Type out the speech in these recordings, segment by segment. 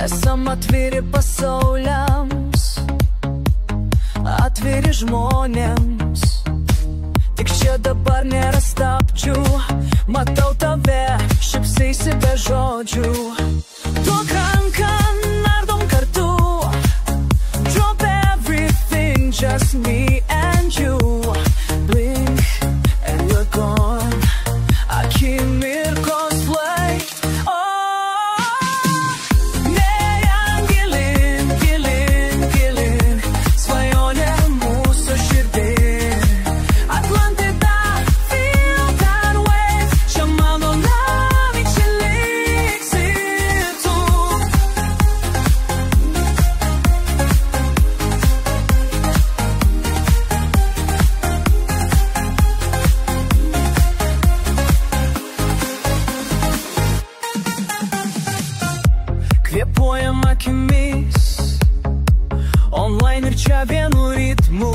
Esam atviri pasauliams, atviri žmonėms. Tik čia dabar nėra stabdžių, matau tave, šypsaisi be žodžių. Duok ranką, nardom kartu. Drop everything, just me and you. Blink and we're gone. Akimirkos flight. Nėjam gilin, gilin, gilin. Svajonė mūsų širdin. Atlantida, feel that wave. Čia mano namai, čia liksi tu. Kvėpuojam akimis, online ir čia vienu ritmu.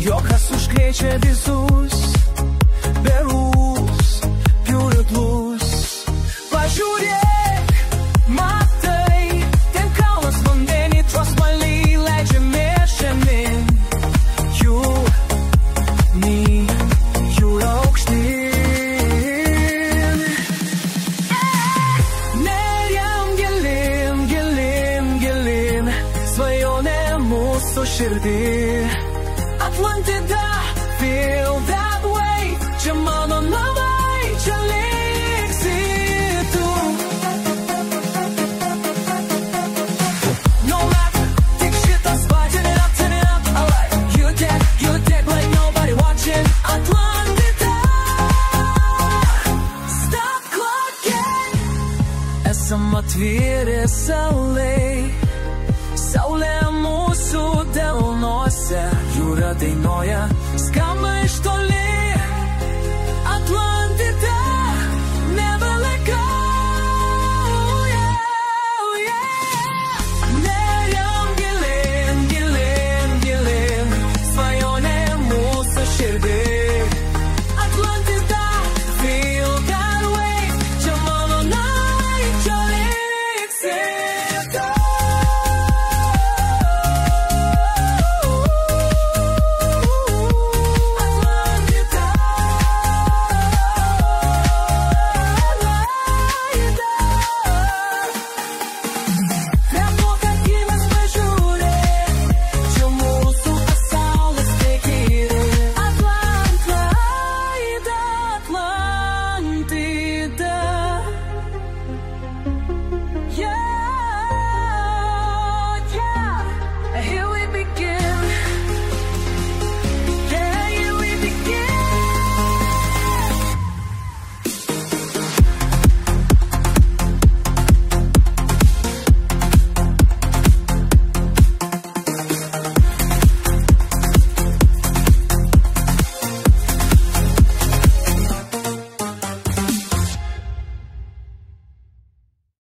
Juokas užkrečia visus, berus, pjūriklus. Pažiūrėk, matai, ten kalnas vandenį, trosmaliai leidžiame žemyn. Jūra aukštyn. Neriam gilin, gilin, gilin. Svajonė mūsų širdį. Atlantida, feel that way. Čia mano namai, čia liksi tu. No matter, tik šitas vibe, turn it up, I like. You dead like nobody watching. Atlantida, stop clocking. Esam atviri salai, saulė mūsų delnuose. Jūra dainuoja, skamba iš toli.